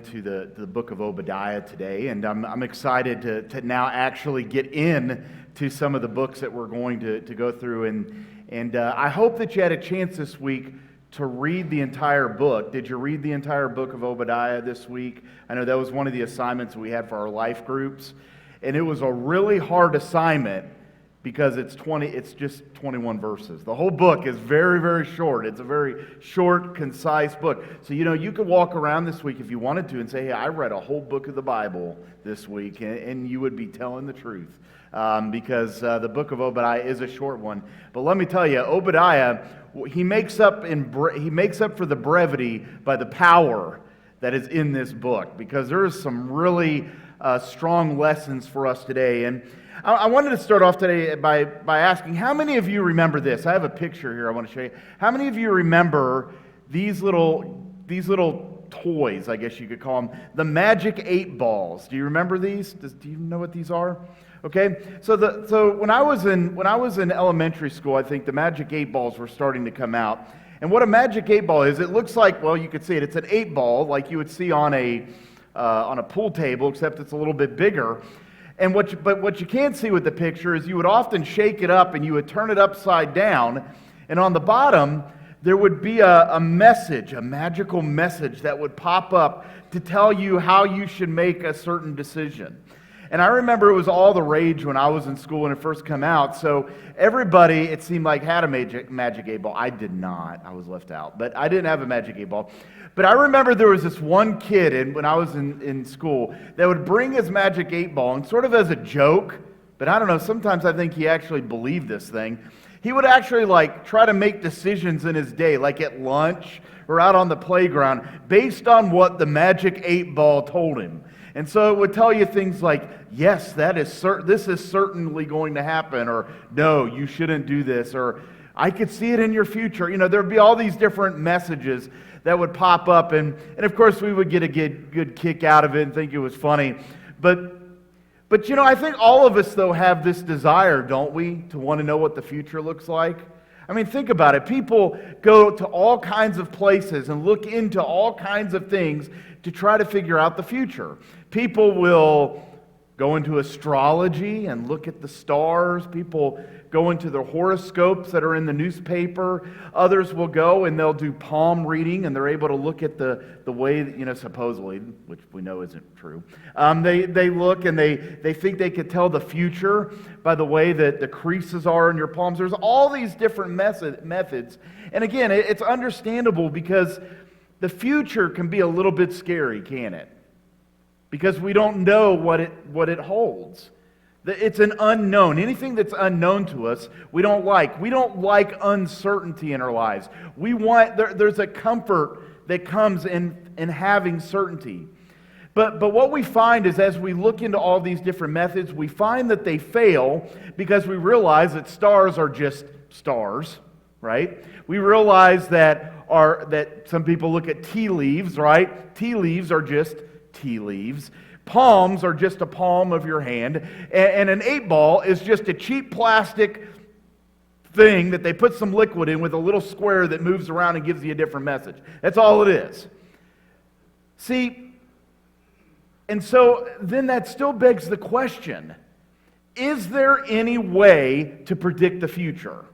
into the book of Obadiah today, and I'm excited to now actually get in to some of the books that we're going to go through, and I hope that you had a chance this week to read the entire book. Did you read the entire book of Obadiah this week? I know that was one of the assignments we had for our life groups, and it was a really hard assignment because it's just 21 verses. The whole book is very, very short. It's a very short, concise book. So, you could walk around this week if you wanted to and say, hey, I read a whole book of the Bible this week, and you would be telling the truth. Because the book of Obadiah is a short one. But let me tell you, Obadiah, he makes up for the brevity by the power that is in this book, because there is some really strong lessons for us today. And I wanted to start off today by asking, how many of you remember this? I have a picture here I want to show you. How many of you remember these little toys, I guess you could call them, the Magic 8 balls? Do you remember these? Do you know what these are? Okay, so when I was in elementary school, I think the Magic 8 balls were starting to come out. And what a Magic 8 ball is, it looks like, well, you could see it. It's an 8 ball like you would see on a pool table, except it's a little bit bigger. And what you can't see with the picture is you would often shake it up and you would turn it upside down, and on the bottom there would be a message, a magical message that would pop up to tell you how you should make a certain decision. And I remember it was all the rage when I was in school when it first came out. So everybody, it seemed like, had a Magic 8 ball. I did not. I was left out. But I didn't have a Magic 8 ball. But I remember there was this one kid when I was in school that would bring his Magic 8 ball, and sort of as a joke, but I don't know, sometimes I think he actually believed this thing. He would actually try to make decisions in his day, like at lunch or out on the playground, based on what the Magic 8 ball told him. And so it would tell you things like, yes, this is certainly going to happen, or no, you shouldn't do this, or I could see it in your future. There'd be all these different messages that would pop up, and of course we would get a good kick out of it and think it was funny. But I think all of us, though, have this desire, don't we, to want to know what the future looks like? I mean, think about it. People go to all kinds of places and look into all kinds of things to try to figure out the future. People will go into astrology and look at the stars. People go into the horoscopes that are in the newspaper. Others will go and they'll do palm reading, and they're able to look at the way, supposedly, which we know isn't true. They look and they think they could tell the future by the way that the creases are in your palms. There's all these different methods. And again, it's understandable because the future can be a little bit scary, can't it? Because we don't know what it holds. It's an unknown. Anything that's unknown to us, we don't like. We don't like uncertainty in our lives. There's a comfort that comes in having certainty. But what we find is, as we look into all these different methods, we find that they fail because we realize that stars are just stars, right? We realize that some people look at tea leaves, right? Tea leaves are just tea leaves. Palms are just a palm of your hand, and an 8 ball is just a cheap plastic thing that they put some liquid in with a little square that moves around and gives you a different message. That's all it is. See, and so then that still begs the question, is there any way to predict the future?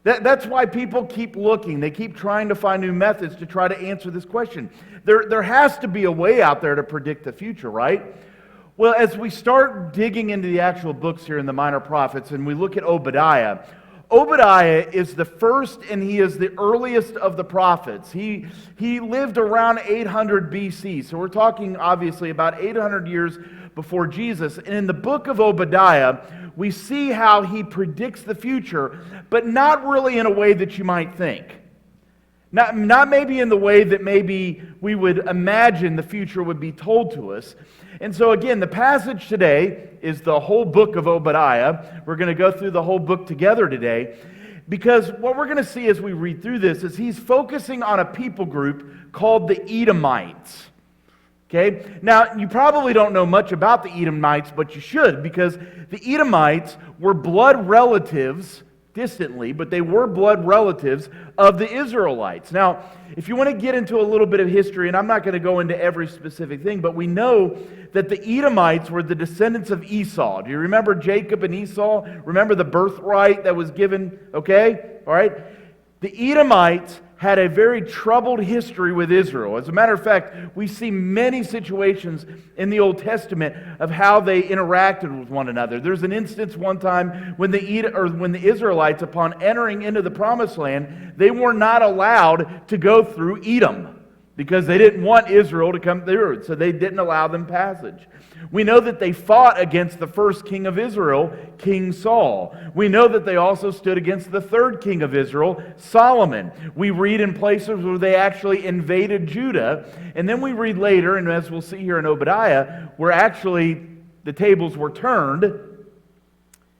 That's why people keep looking. They keep trying to find new methods to try to answer this question. There has to be a way out there to predict the future, right? Well, as we start digging into the actual books here in the Minor Prophets, and we look at Obadiah is the first and he is the earliest of the prophets. He lived around 800 BC, so we're talking obviously about 800 years before Jesus. And in the book of Obadiah, we see how he predicts the future, but not really in a way that you might think. Not maybe in the way that maybe we would imagine the future would be told to us. And so again, the passage today is the whole book of Obadiah. We're going to go through the whole book together today, because what we're going to see as we read through this is he's focusing on a people group called the Edomites. Okay? Now, you probably don't know much about the Edomites, but you should, because the Edomites were blood relatives distantly, but they were blood relatives of the Israelites. Now, if you want to get into a little bit of history, and I'm not going to go into every specific thing, but we know that the Edomites were the descendants of Esau. Do you remember Jacob and Esau? Remember the birthright that was given? Okay? All right? The Edomites had a very troubled history with Israel. As a matter of fact, we see many situations in the Old Testament of how they interacted with one another. There's an instance one time when the Israelites, upon entering into the Promised Land, they were not allowed to go through Edom because they didn't want Israel to come through, so they didn't allow them passage. We know that they fought against the first king of Israel, King Saul. We know that they also stood against the third king of Israel, Solomon. We read in places where they actually invaded Judah. And then we read later, and as we'll see here in Obadiah, where actually the tables were turned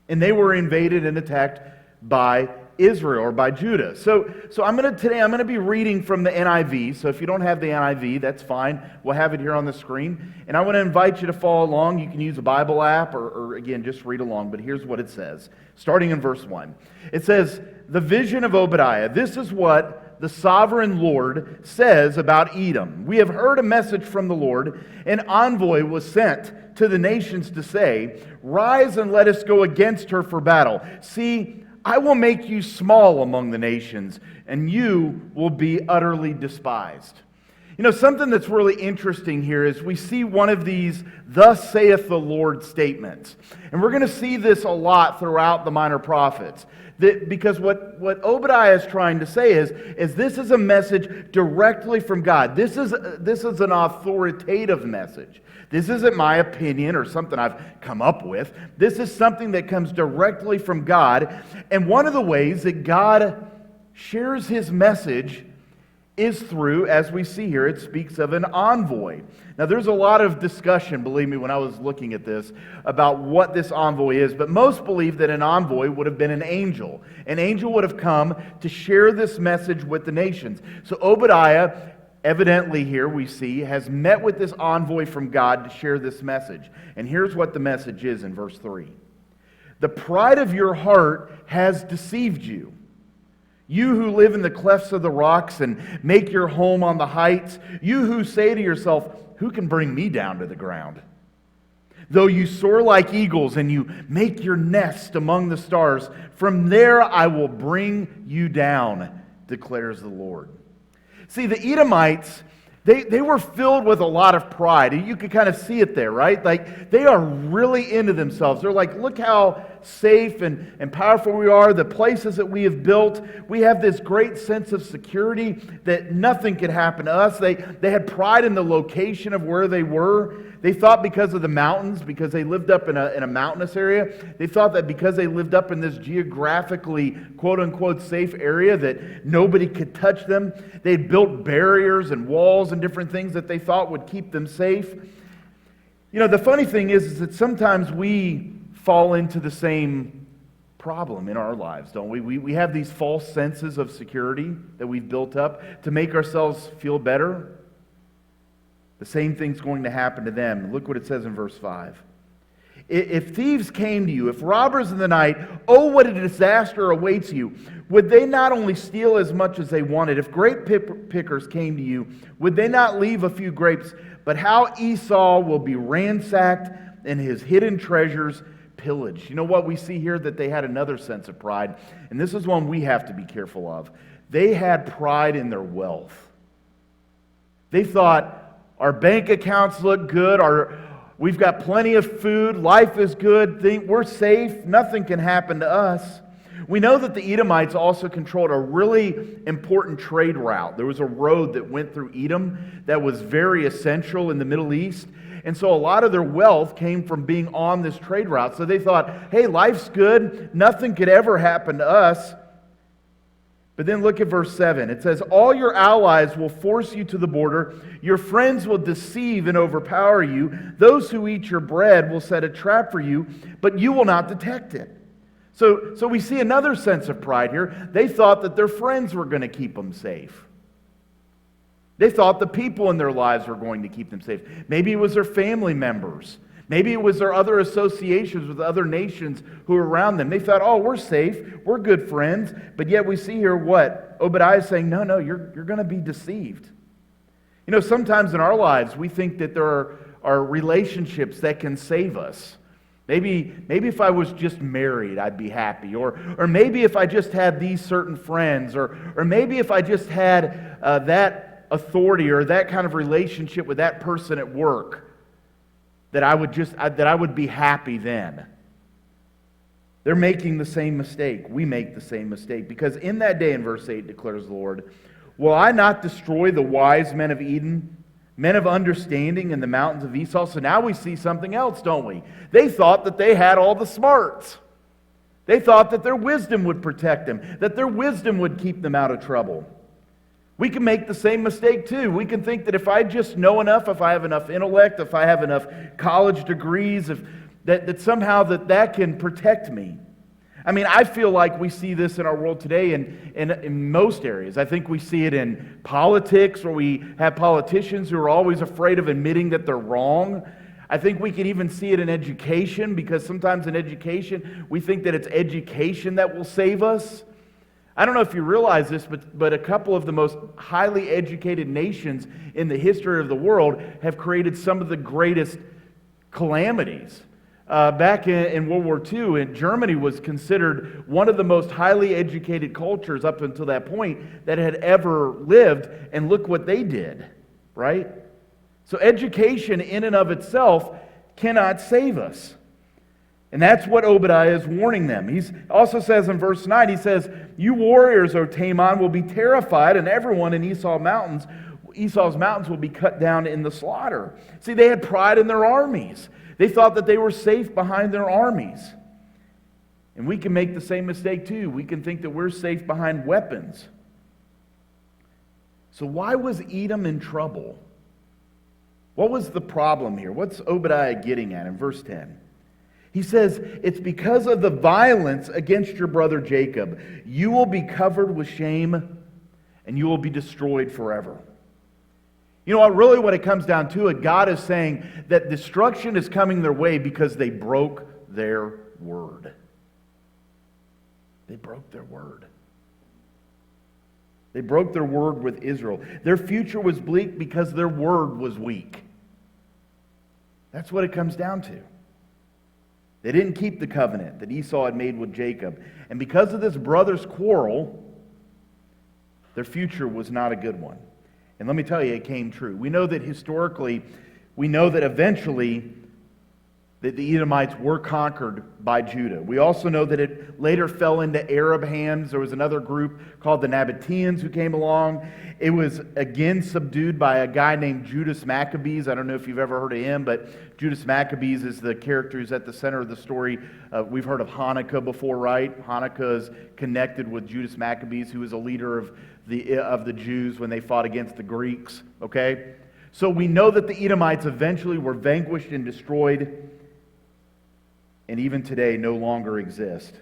and they were invaded and attacked by Israel or by Judah. So today I'm going to be reading from the NIV. So if you don't have the NIV, that's fine. We'll have it here on the screen. And I want to invite you to follow along. You can use a Bible app or again, just read along. But here's what it says, starting in verse 1. It says, "The vision of Obadiah. This is what the sovereign Lord says about Edom. We have heard a message from the Lord. An envoy was sent to the nations to say, 'Rise and let us go against her for battle. See, I will make you small among the nations, and you will be utterly despised.'" You know, something that's really interesting here is we see one of these "thus saith the Lord" statements. And we're going to see this a lot throughout the minor prophets. Because what Obadiah is trying to say is this is a message directly from God. This is an authoritative message. This isn't my opinion or something I've come up with. This is something that comes directly from God. And one of the ways that God shares his message is through, as we see here, it speaks of an envoy. Now, there's a lot of discussion, believe me, when I was looking at this, about what this envoy is, but most believe that an envoy would have been an angel. An angel would have come to share this message with the nations. So Obadiah, evidently here we see, has met with this envoy from God to share this message. And here's what the message is in verse 3. "The pride of your heart has deceived you. You who live in the clefts of the rocks and make your home on the heights, you who say to yourself, 'Who can bring me down to the ground?' Though you soar like eagles and you make your nest among the stars, from there I will bring you down, declares the Lord." See, the Edomites, they were filled with a lot of pride. You could kind of see it there, right? Like, they are really into themselves. They're like, look how safe and powerful we are, the places that we have built. We have this great sense of security that nothing could happen to us. They had pride in the location of where they were. They thought because of the mountains, because they lived up in a mountainous area, they thought that because they lived up in this geographically quote-unquote safe area that nobody could touch them. They had built barriers and walls and different things that they thought would keep them safe. You know, the funny thing is that sometimes we fall into the same problem in our lives, don't we? We have these false senses of security that we've built up to make ourselves feel better. The same thing's going to happen to them. Look what it says in verse 5. "If thieves came to you, if robbers in the night, oh, what a disaster awaits you. Would they not only steal as much as they wanted? If grape pickers came to you, would they not leave a few grapes? But how Esau will be ransacked and his hidden treasures pillaged." You know what we see here? That they had another sense of pride. And this is one we have to be careful of. They had pride in their wealth. They thought, our bank accounts look good, we've got plenty of food, life is good, we're safe, nothing can happen to us. We know that the Edomites also controlled a really important trade route. There was a road that went through Edom that was very essential in the Middle East. And so a lot of their wealth came from being on this trade route. So they thought, hey, life's good, nothing could ever happen to us. But then look at verse 7. It says, "All your allies will force you to the border. Your friends will deceive and overpower you. Those who eat your bread will set a trap for you, but you will not detect it." So we see another sense of pride here. They thought that their friends were going to keep them safe. They thought the people in their lives were going to keep them safe. Maybe it was their family members. Maybe it was their other associations with other nations who were around them. They thought, oh, we're safe, we're good friends. But yet we see here what? Obadiah is saying, no, you're going to be deceived. You know, sometimes in our lives we think that there are relationships that can save us. Maybe if I was just married, I'd be happy. Or maybe if I just had these certain friends. Or maybe if I just had that authority or that kind of relationship with that person at work, that I would be happy then. They're making the same mistake. We make the same mistake. Because in that day, in verse 8, declares the Lord, will I not destroy the wise men of Edom, men of understanding in the mountains of Esau? So now we see something else, don't we? They thought that they had all the smarts. They thought that their wisdom would protect them, that their wisdom would keep them out of trouble. We can make the same mistake too. We can think that if I just know enough, if I have enough intellect, if I have enough college degrees, that somehow that can protect me. I mean, I feel like we see this in our world today in most areas. I think we see it in politics, where we have politicians who are always afraid of admitting that they're wrong. I think we can even see it in education, because sometimes in education, we think that it's education that will save us. I don't know if you realize this, but a couple of the most highly educated nations in the history of the world have created some of the greatest calamities. Back in World War II, Germany was considered one of the most highly educated cultures up until that point that had ever lived, and look what they did, right? So education in and of itself cannot save us. And that's what Obadiah is warning them. He also says in verse 9, he says, you warriors, O Taman, will be terrified, and everyone in Esau's mountains will be cut down in the slaughter. See, they had pride in their armies. They thought that they were safe behind their armies. And we can make the same mistake too. We can think that we're safe behind weapons. So why was Edom in trouble? What was the problem here? What's Obadiah getting at in verse 10? He says, it's because of the violence against your brother Jacob. You will be covered with shame, and you will be destroyed forever. You know what? Really what it comes down to, God is saying that destruction is coming their way because they broke their word. They broke their word. They broke their word with Israel. Their future was bleak because their word was weak. That's what it comes down to. They didn't keep the covenant that Esau had made with Jacob. And because of this brother's quarrel, their future was not a good one. And let me tell you, it came true. We know that historically, we know that eventually that the Edomites were conquered by Judah. We also know that it later fell into Arab hands. There was another group called the Nabateans who came along. It was again subdued by a guy named Judas Maccabees. I don't know if you've ever heard of him, but Judas Maccabees is the character who's at the center of the story. We've heard of Hanukkah before, right? Hanukkah is connected with Judas Maccabees, who was a leader of the Jews when they fought against the Greeks. Okay? So we know that the Edomites eventually were vanquished and destroyed, and even today no longer exist.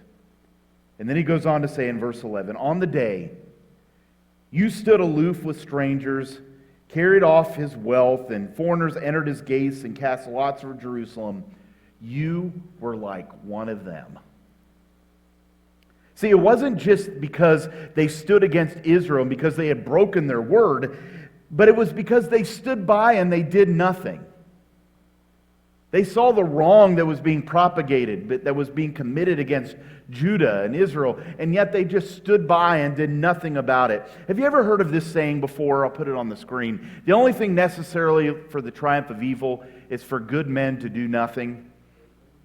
And then he goes on to say in verse 11, on the day you stood aloof with strangers, carried off his wealth, and foreigners entered his gates and cast lots for Jerusalem, you were like one of them. See, it wasn't just because they stood against Israel and because they had broken their word, but it was because they stood by and they did nothing. They saw the wrong that was being propagated, that was being committed against Judah and Israel, and yet they just stood by and did nothing about it. Have you ever heard of this saying before? I'll put it on the screen. The only thing necessarily for the triumph of evil is for good men to do nothing.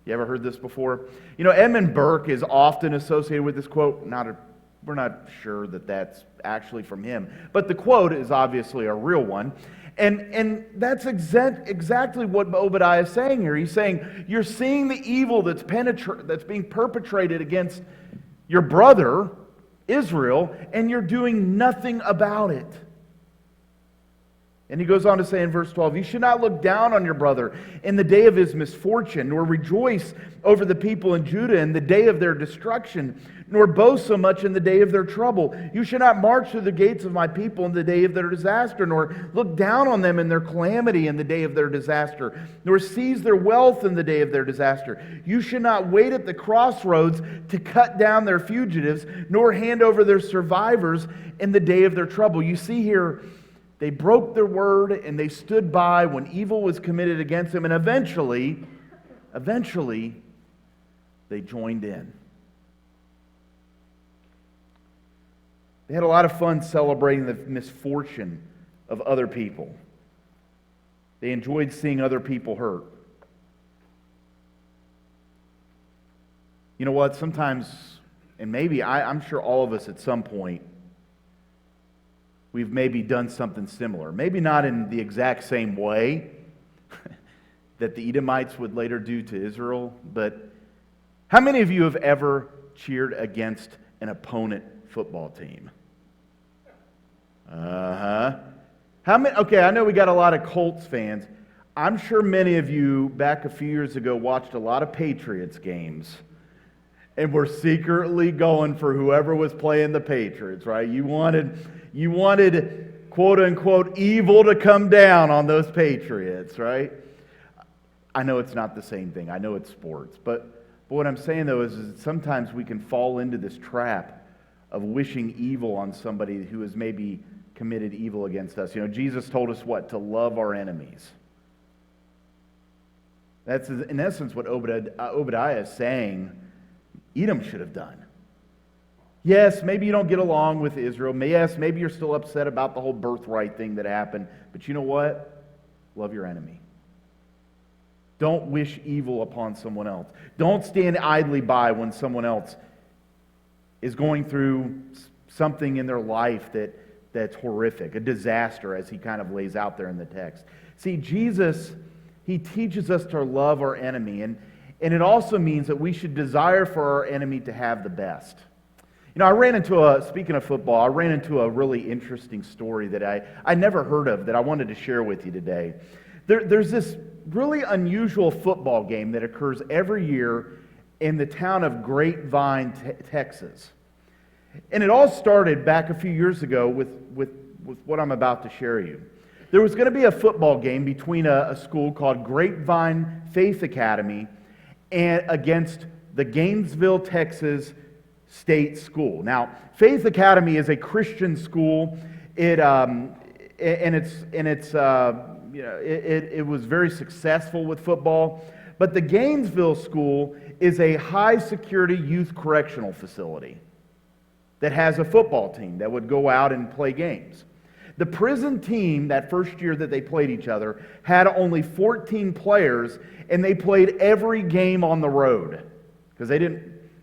You ever heard this before? You know, Edmund Burke is often associated with this quote. We're not sure that that's actually from him, but the quote is obviously a real one. And that's exactly what Obadiah is saying here. He's saying, you're seeing the evil that's being perpetrated against your brother, Israel, and you're doing nothing about it. And he goes on to say in verse 12, you should not look down on your brother in the day of his misfortune, nor rejoice over the people in Judah in the day of their destruction, nor boast so much in the day of their trouble. You should not march through the gates of my people in the day of their disaster, nor look down on them in their calamity in the day of their disaster, nor seize their wealth in the day of their disaster. You should not wait at the crossroads to cut down their fugitives, nor hand over their survivors in the day of their trouble. You see here, they broke their word and they stood by when evil was committed against them, and eventually, they joined in. They had a lot of fun celebrating the misfortune of other people. They enjoyed seeing other people hurt. You know what? Sometimes, and maybe I'm sure all of us at some point, we've maybe done something similar. Maybe not in the exact same way that the Edomites would later do to Israel, but how many of you have ever cheered against an opponent football team? How many? Okay, I know we got a lot of Colts fans. I'm sure many of you back a few years ago watched a lot of Patriots games and were secretly going for whoever was playing the Patriots, right? You wanted quote unquote evil to come down on those Patriots, right? I know it's not the same thing. I know it's sports, but what I'm saying though is that sometimes we can fall into this trap of wishing evil on somebody who has maybe committed evil against us. You know, Jesus told us what? To love our enemies. That's in essence what Obadiah is saying Edom should have done. Yes, maybe you don't get along with Israel. Yes, maybe you're still upset about the whole birthright thing that happened. But you know what? Love your enemy. Don't wish evil upon someone else. Don't stand idly by when someone else is going through something in their life that's horrific, a disaster, as he kind of lays out there in the text. See, Jesus, he teaches us to love our enemy, and it also means that we should desire for our enemy to have the best. You know, speaking of football, I ran into a really interesting story that I never heard of that I wanted to share with you today. There's this really unusual football game that occurs every year in the town of Grapevine, Texas. And it all started back a few years ago with what I'm about to share you. There was going to be a football game between a school called Grapevine Faith Academy and against the Gainesville, Texas State School. Now, Faith Academy is a Christian school. It was very successful with football. But the Gainesville School is a high security youth correctional facility that has a football team that would go out and play games. The prison team, that first year that they played each other, had only 14 players, and they played every game on the road because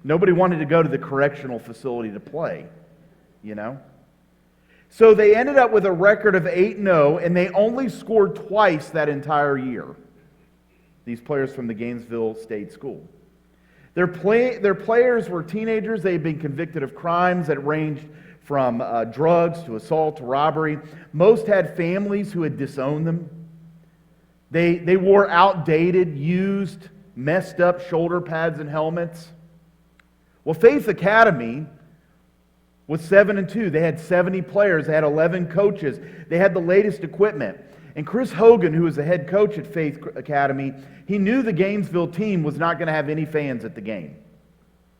nobody wanted to go to the correctional facility to play, you know. So they ended up with a record of 8-0, and they only scored twice that entire year. These players from the Gainesville State School. Their players were teenagers. They had been convicted of crimes that ranged from drugs to assault to robbery. Most had families who had disowned them. They wore outdated, used, messed up shoulder pads and helmets. Well, Faith Academy was 7-2. They had 70 players. They had 11 coaches. They had the latest equipment. And Chris Hogan, who was the head coach at Faith Academy, he knew the Gainesville team was not going to have any fans at the game.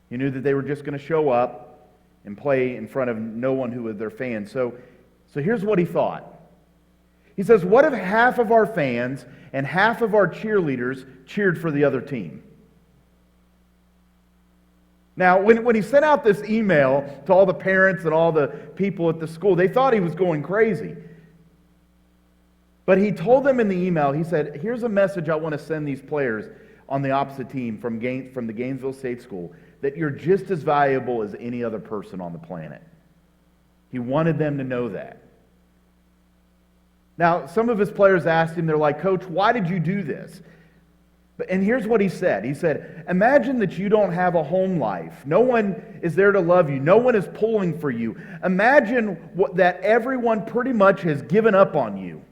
He knew that they were just going to show up and play in front of no one who was their fans. So here's what he thought. He says, what if half of our fans and half of our cheerleaders cheered for the other team? Now, when he sent out this email to all the parents and all the people at the school, they thought he was going crazy. But he told them in the email, he said, here's a message I want to send these players on the opposite team from the Gainesville State School, that you're just as valuable as any other person on the planet. He wanted them to know that. Now, some of his players asked him, they're like, Coach, why did you do this? And here's what he said. He said, imagine that you don't have a home life. No one is there to love you. No one is pulling for you. Imagine that everyone pretty much has given up on you.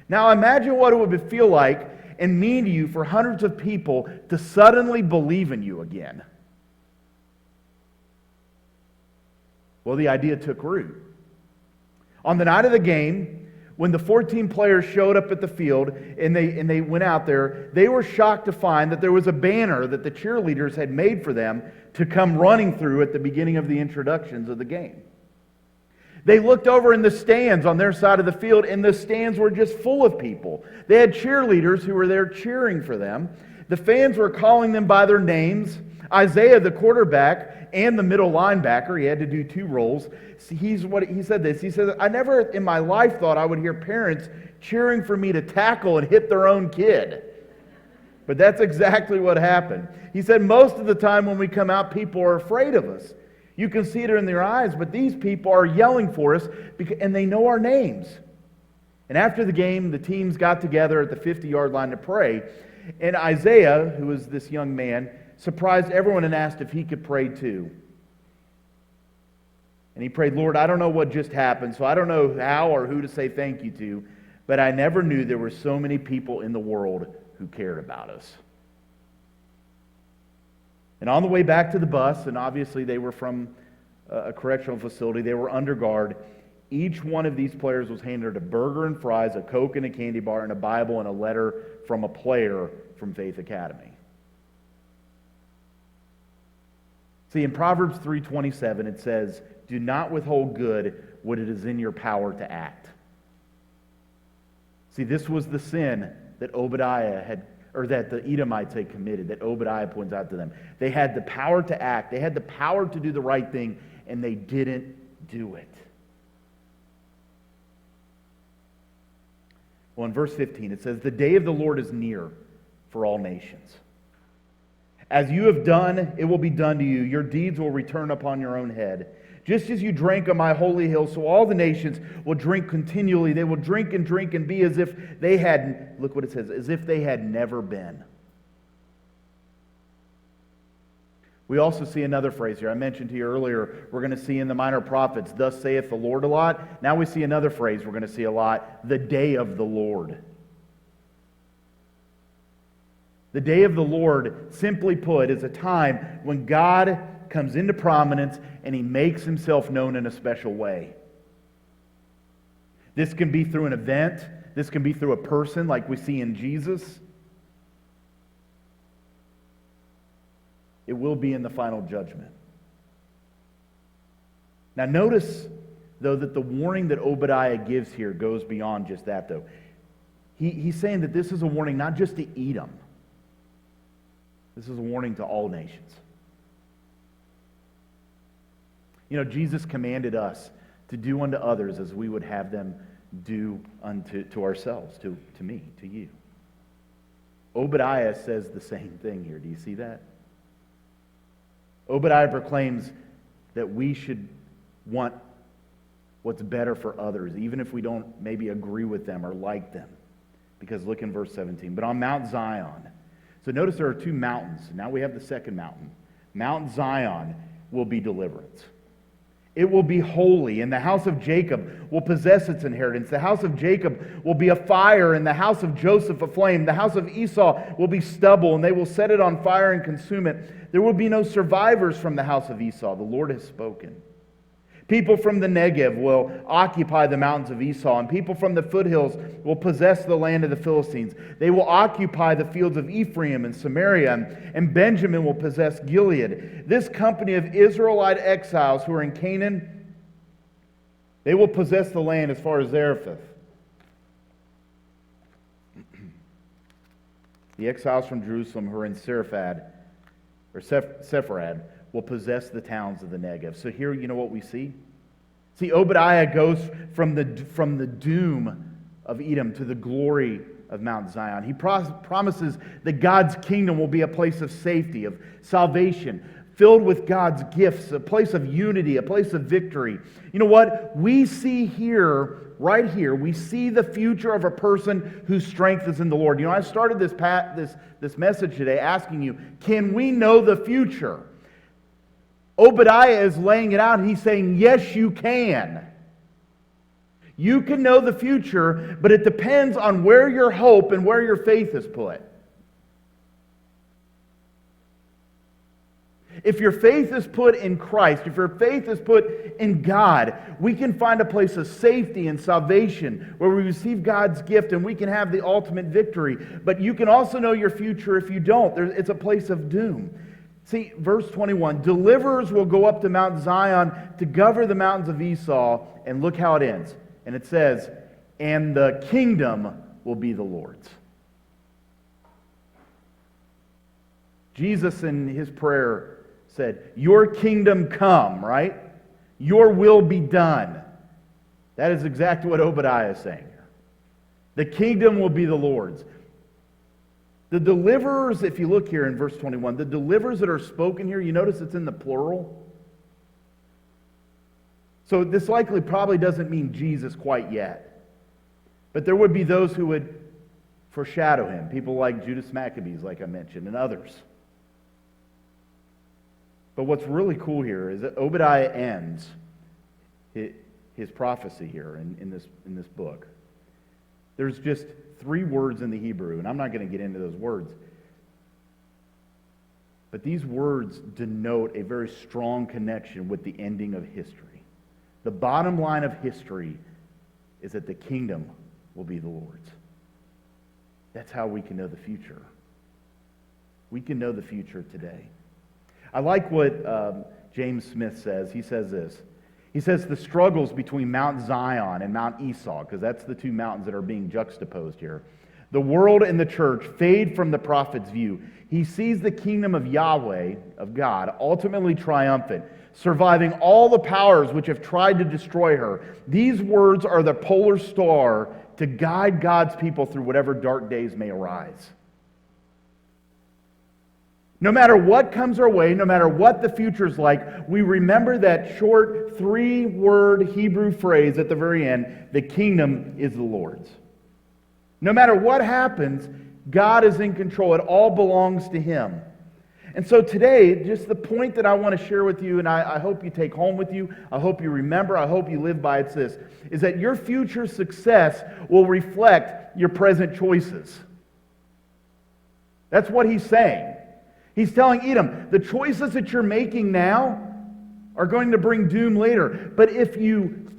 Now imagine what it would feel like and mean to you for hundreds of people to suddenly believe in you again. Well, the idea took root. On the night of the game, when the 14 players showed up at the field and they went out there, they were shocked to find that there was a banner that the cheerleaders had made for them to come running through at the beginning of the introductions of the game. They looked over in the stands on their side of the field, and the stands were just full of people. They had cheerleaders who were there cheering for them. The fans were calling them by their names. Isaiah, the quarterback, and the middle linebacker, he had to do two roles. He said, I never in my life thought I would hear parents cheering for me to tackle and hit their own kid. But that's exactly what happened. He said, most of the time when we come out, people are afraid of us. You can see it in their eyes, but these people are yelling for us, and they know our names. And after the game, the teams got together at the 50-yard line to pray. And Isaiah, who was this young man, surprised everyone and asked if he could pray too. And he prayed, Lord, I don't know what just happened, so I don't know how or who to say thank you to, but I never knew there were so many people in the world who cared about us. And on the way back to the bus, and obviously they were from a correctional facility, they were under guard, each one of these players was handed a burger and fries, a Coke and a candy bar, and a Bible and a letter from a player from Faith Academy. See, in Proverbs 3:27, it says, do not withhold good when it is in your power to act. See, this was the sin that Obadiah had, or that the Edomites had committed, that Obadiah points out to them. They had the power to act. They had the power to do the right thing, and they didn't do it. Well, in verse 15, it says, the day of the Lord is near for all nations. As you have done, it will be done to you. Your deeds will return upon your own head. Just as you drank on my holy hill, so all the nations will drink continually. They will drink and be as if they had, look what it says, as if they had never been. We also see another phrase here. I mentioned to you earlier, we're going to see in the minor prophets, thus saith the Lord a lot. Now we see another phrase we're going to see a lot, the day of the Lord. The day of the Lord, simply put, is a time when God comes into prominence and He makes Himself known in a special way. This can be through an event. This can be through a person like we see in Jesus. It will be in the final judgment. Now notice, though, that the warning that Obadiah gives here goes beyond just that, though. He's saying that this is a warning not just to Edom. This is a warning to all nations. You know, Jesus commanded us to do unto others as we would have them do unto ourselves, to me, to you. Obadiah says the same thing here. Do you see that? Obadiah proclaims that we should want what's better for others, even if we don't maybe agree with them or like them. Because look in verse 17. But on Mount Zion, so notice there are two mountains. Now we have the second mountain. Mount Zion will be deliverance. It will be holy, and the house of Jacob will possess its inheritance. The house of Jacob will be a fire, and the house of Joseph a flame. The house of Esau will be stubble, and they will set it on fire and consume it. There will be no survivors from the house of Esau. The Lord has spoken. People from the Negev will occupy the mountains of Esau, and people from the foothills will possess the land of the Philistines. They will occupy the fields of Ephraim and Samaria, and Benjamin will possess Gilead. This company of Israelite exiles who are in Canaan, they will possess the land as far as Zarephath. The exiles from Jerusalem who are in Sepharad will possess the towns of the Negev. So here, you know what we see? See, Obadiah goes from the doom of Edom to the glory of Mount Zion. He promises that God's kingdom will be a place of safety, of salvation, filled with God's gifts, a place of unity, a place of victory. You know what? We see here, right here, we see the future of a person whose strength is in the Lord. You know, I started this message today asking you, can we know the future? Obadiah is laying it out, and he's saying, yes, you can. You can know the future, but it depends on where your hope and where your faith is put. If your faith is put in Christ, if your faith is put in God, we can find a place of safety and salvation where we receive God's gift and we can have the ultimate victory. But you can also know your future if you don't. It's a place of doom. See, verse 21, deliverers will go up to Mount Zion to govern the mountains of Esau. And look how it ends. And it says, and the kingdom will be the Lord's. Jesus in his prayer said, your kingdom come, right? Your will be done. That is exactly what Obadiah is saying here. The kingdom will be the Lord's. The deliverers, if you look here in verse 21, the deliverers that are spoken here, you notice it's in the plural. So this likely probably doesn't mean Jesus quite yet. But there would be those who would foreshadow him. People like Judas Maccabees, like I mentioned, and others. But what's really cool here is that Obadiah ends his prophecy here in this book. There's just 3 words in the Hebrew, and I'm not going to get into those words. But these words denote a very strong connection with the ending of history. The bottom line of history is that the kingdom will be the Lord's. That's how we can know the future. We can know the future today. I like what James Smith says. He says this. He says the struggles between Mount Zion and Mount Esau, because that's the 2 mountains that are being juxtaposed here. The world and the church fade from the prophet's view. He sees the kingdom of Yahweh, of God, ultimately triumphant, surviving all the powers which have tried to destroy her. These words are the polar star to guide God's people through whatever dark days may arise. No matter what comes our way, no matter what the future's like, we remember that short 3-word Hebrew phrase at the very end, the kingdom is the Lord's. No matter what happens, God is in control. It all belongs to Him. And so today, just the point that I want to share with you, and I hope you take home with you, I hope you remember, I hope you live by, it's this, is that your future success will reflect your present choices. That's what he's saying. He's telling Edom, the choices that you're making now are going to bring doom later. But if you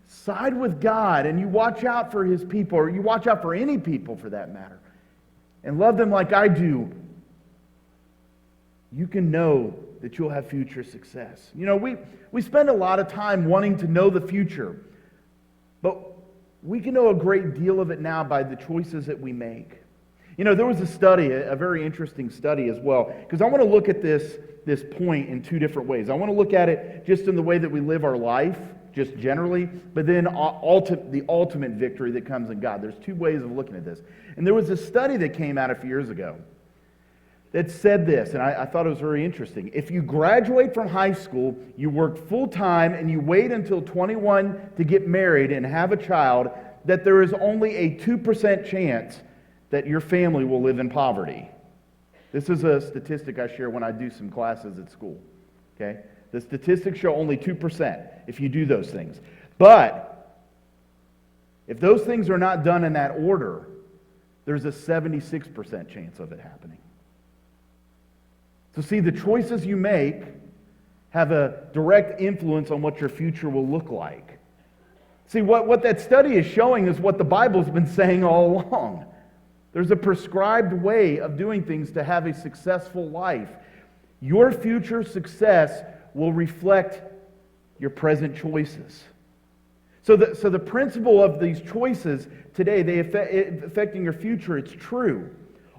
side with God and you watch out for His people, or you watch out for any people for that matter, and love them like I do, you can know that you'll have future success. You know, we spend a lot of time wanting to know the future, but we can know a great deal of it now by the choices that we make. You know, there was a study, a very interesting study as well, because I want to look at this point in 2 different ways. I want to look at it just in the way that we live our life, just generally, but then the ultimate victory that comes in God. There's 2 ways of looking at this. And there was a study that came out a few years ago that said this, and I thought it was very interesting. If you graduate from high school, you work full-time, and you wait until 21 to get married and have a child, that there is only a 2% chance that your family will live in poverty. This is a statistic I share when I do some classes at school. Okay? The statistics show only 2% if you do those things. But if those things are not done in that order, there's a 76% chance of it happening. So see, the choices you make have a direct influence on what your future will look like. See, what that study is showing is what the Bible's been saying all along. There's a prescribed way of doing things to have a successful life. Your future success will reflect your present choices. So the principle of these choices today, they affecting your future, it's true.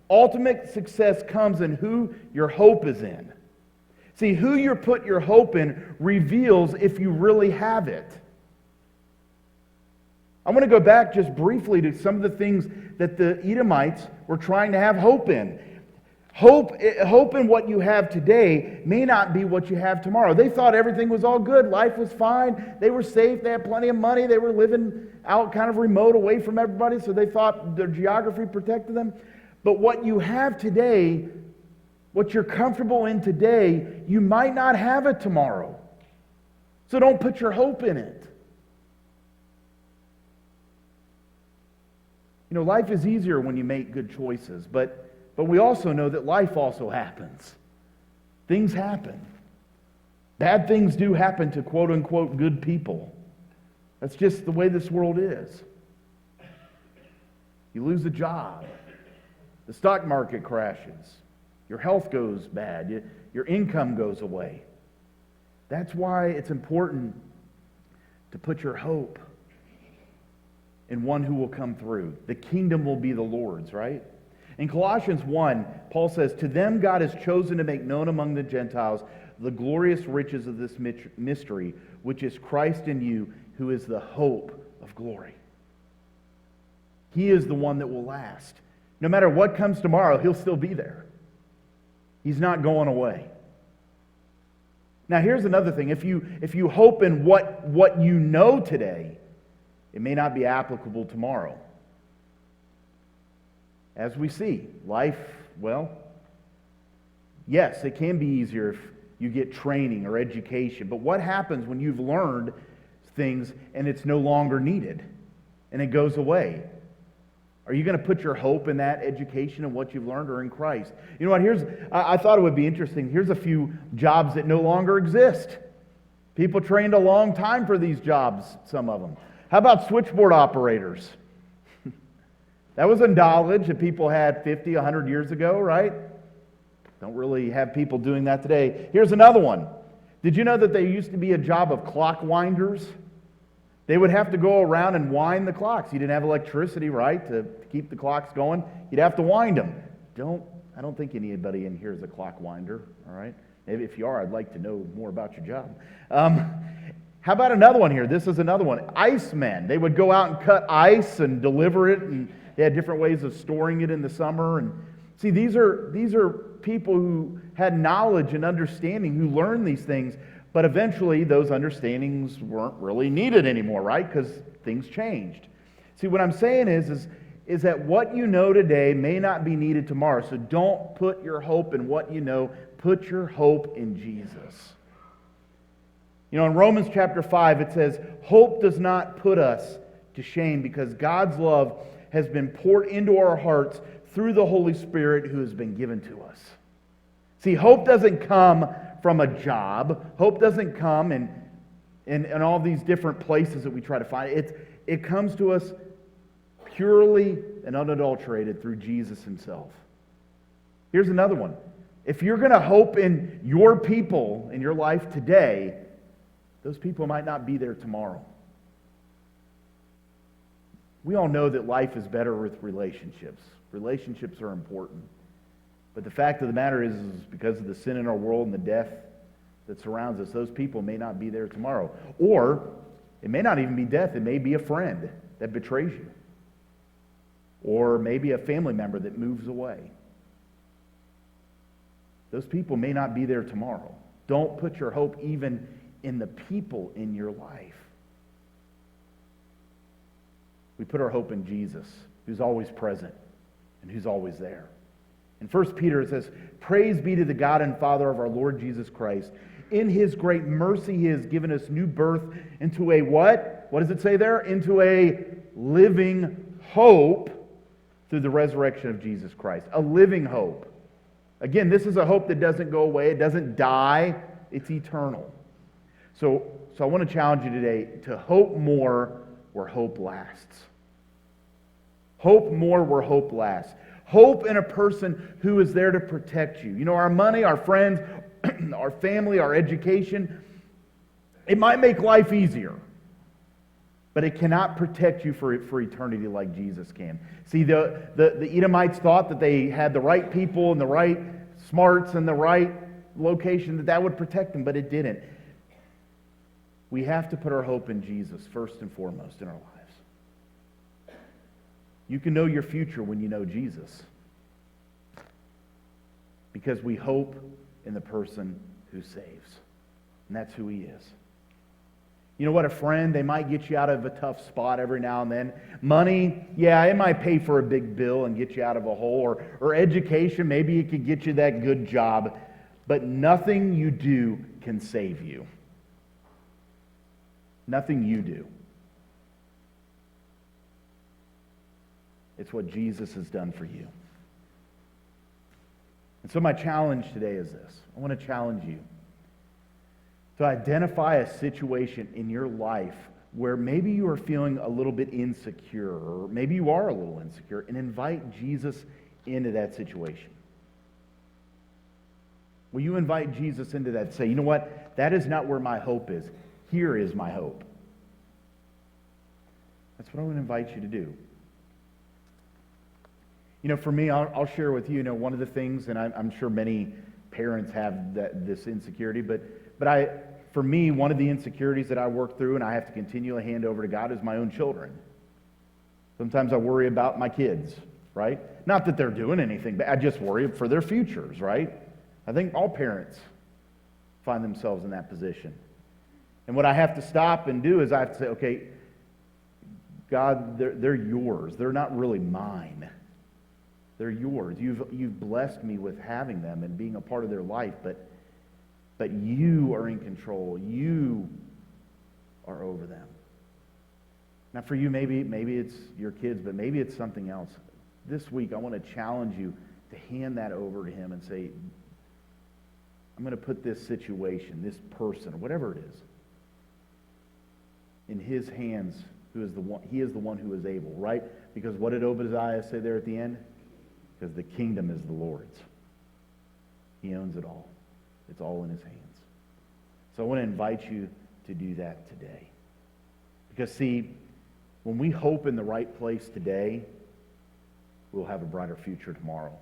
Ultimate success comes in who your hope is in. See, who you put your hope in reveals if you really have it. I want to go back just briefly to some of the things that the Edomites were trying to have hope in. Hope in what you have today may not be what you have tomorrow. They thought everything was all good. Life was fine. They were safe. They had plenty of money. They were living out kind of remote away from everybody, so they thought their geography protected them. But what you have today, what you're comfortable in today, you might not have it tomorrow. So don't put your hope in it. Life is easier when you make good choices, but we also know that life also happens. Things happen. Bad things do happen to quote-unquote good people. That's just the way this world is. You lose a job. The stock market crashes. Your health goes bad. Your income goes away. That's why it's important to put your hope in one who will come through. The kingdom will be the Lord's, right? In Colossians 1, Paul says, "To them God has chosen to make known among the Gentiles the glorious riches of this mystery, which is Christ in you, who is the hope of glory." He is the one that will last. No matter what comes tomorrow, he'll still be there. He's not going away. Now here's another thing. If you hope in what you know today, it may not be applicable tomorrow. As we see, life, well, yes, it can be easier if you get training or education. But what happens when you've learned things and it's no longer needed and it goes away? Are you going to put your hope in that education and what you've learned, or in Christ? You know what? I thought it would be interesting. Here's a few jobs that no longer exist. People trained a long time for these jobs, some of them. How about switchboard operators? That was a knowledge that people had 50, 100 years ago, right? Don't really have people doing that today. Here's another one. Did you know that there used to be a job of clock winders? They would have to go around and wind the clocks. You didn't have electricity, right, to keep the clocks going. You'd have to wind them. I don't think anybody in here is a clock winder, all right? Maybe if you are, I'd like to know more about your job. How about another one here? This is another one. Icemen. They would go out and cut ice and deliver it, and they had different ways of storing it in the summer. And see, these are people who had knowledge and understanding, who learned these things, but eventually those understandings weren't really needed anymore, right? Because things changed. See, what I'm saying is that what you know today may not be needed tomorrow. So don't put your hope in what you know. Put your hope in Jesus. In Romans chapter 5, it says, "Hope does not put us to shame, because God's love has been poured into our hearts through the Holy Spirit who has been given to us." See, hope doesn't come from a job. Hope doesn't come in all these different places that we try to find. It comes to us purely and unadulterated through Jesus himself. Here's another one. If you're going to hope in your people in your life today, those people might not be there tomorrow. We all know that life is better with relationships. Relationships are important. But the fact of the matter is because of the sin in our world and the death that surrounds us, those people may not be there tomorrow. Or it may not even be death. It may be a friend that betrays you. Or maybe a family member that moves away. Those people may not be there tomorrow. Don't put your hope even in the people in your life. We put our hope in Jesus, who's always present and who's always there. In 1 Peter it says, "Praise be to the God and Father of our Lord Jesus Christ. In his great mercy he has given us new birth into a" what? What does it say there? "Into a living hope through the resurrection of Jesus Christ." A living hope. Again, this is a hope that doesn't go away. It doesn't die. It's eternal. So I want to challenge you today to hope more where hope lasts. Hope more where hope lasts. Hope in a person who is there to protect you. Our money, our friends, our family, our education, it might make life easier, but it cannot protect you for eternity like Jesus can. See, the Edomites thought that they had the right people and the right smarts and the right location, that would protect them, but it didn't. We have to put our hope in Jesus first and foremost in our lives. You can know your future when you know Jesus, because we hope in the person who saves, and that's who he is. You know what? A friend, they might get you out of a tough spot every now and then. Money, yeah, it might pay for a big bill and get you out of a hole. Or education, maybe it could get you that good job. But nothing you do can save you. Nothing you do. It's what Jesus has done for you. And so my challenge today is this. I want to challenge you to identify a situation in your life where maybe you are feeling a little bit insecure, or maybe you are a little insecure, and invite Jesus into that situation. Will you invite Jesus into that and say, you know what? That is not where my hope is. Here is my hope. That's what I want to invite you to do. You know, for me, I'll share with you, one of the things, and I'm sure many parents have this insecurity, but for me, one of the insecurities that I work through and I have to continually hand over to God is my own children. Sometimes I worry about my kids, right? Not that they're doing anything, but I just worry for their futures, right? I think all parents find themselves in that position. And what I have to stop and do is I have to say, okay, God, they're yours. They're not really mine. They're yours. You've blessed me with having them and being a part of their life, but you are in control. You are over them. Now for you, maybe it's your kids, but maybe it's something else. This week, I want to challenge you to hand that over to Him and say, I'm going to put this situation, this person, whatever it is, in His hands. He is the one who is able, right? Because what did Obadiah say there at the end? Because the kingdom is the Lord's. He owns it all. It's all in His hands. So I want to invite you to do that today. Because see, when we hope in the right place today, we'll have a brighter future tomorrow.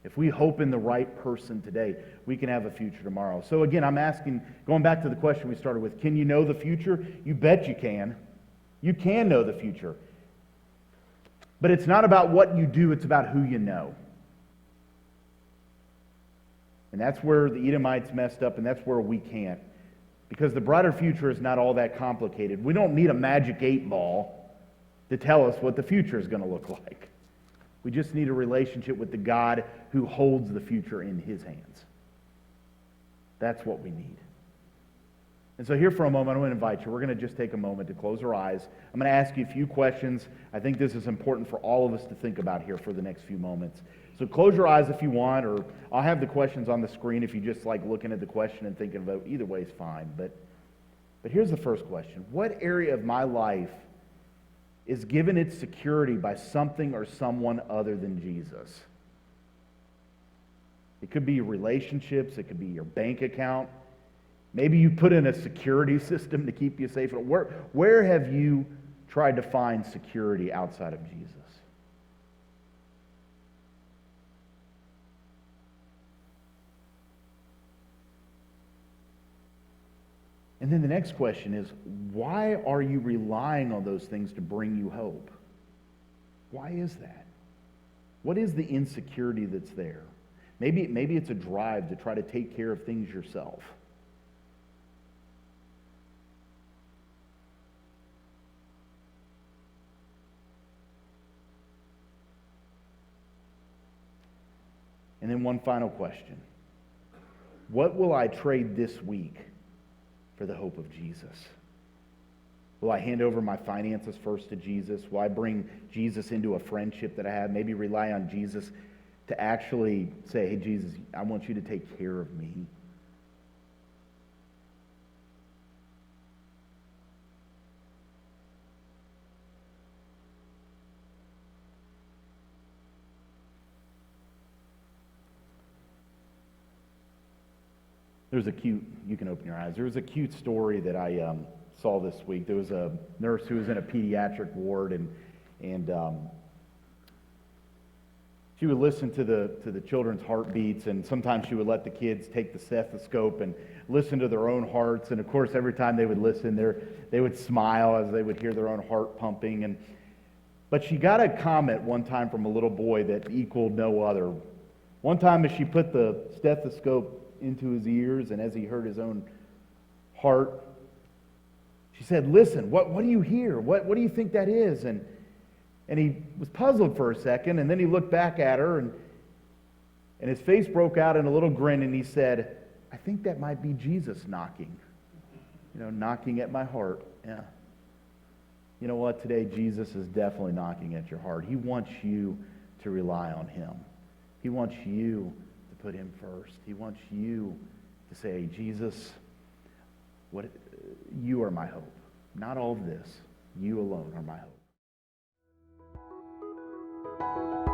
If we hope in the right person today, we can have a future tomorrow. So again, I'm asking, going back to the question we started with, can you know the future? You bet you can. You can know the future. But it's not about what you do, it's about who you know. And that's where the Edomites messed up, and that's where we can't. Because the brighter future is not all that complicated. We don't need a magic 8-ball to tell us what the future is going to look like. We just need a relationship with the God who holds the future in His hands. That's what we need. And so here for a moment, I want to invite you. We're going to just take a moment to close our eyes. I'm going to ask you a few questions. I think this is important for all of us to think about here for the next few moments. So close your eyes if you want, or I'll have the questions on the screen if you just like looking at the question and thinking about it. Either way is fine. But here's the first question. What area of my life is given its security by something or someone other than Jesus? It could be your relationships. It could be your bank account. Maybe you put in a security system to keep you safe. Where have you tried to find security outside of Jesus? And then the next question is, why are you relying on those things to bring you hope? Why is that? What is the insecurity that's there? Maybe it's a drive to try to take care of things yourself. And then one final question. What will I trade this week for the hope of Jesus? Will I hand over my finances first to Jesus? Will I bring Jesus into a friendship that I have? Maybe rely on Jesus to actually say, hey, Jesus, I want you to take care of me. You can open your eyes. There was a cute story that I saw this week. There was a nurse who was in a pediatric ward, and she would listen to the children's heartbeats, and sometimes she would let the kids take the stethoscope and listen to their own hearts. And of course, every time they would listen, they would smile as they would hear their own heart pumping. But she got a comment one time from a little boy that equaled no other. One time as she put the stethoscope into his ears, and as he heard his own heart, she said, listen, what do you hear? What do you think that is? And he was puzzled for a second, and then he looked back at her, and his face broke out in a little grin, and he said, I think that might be Jesus knocking. Knocking at my heart. Yeah. you know what? Today, Jesus is definitely knocking at your heart. He wants you to rely on him. He wants you to put him first. He wants you to say, Jesus, you are my hope. Not all of this. You alone are my hope.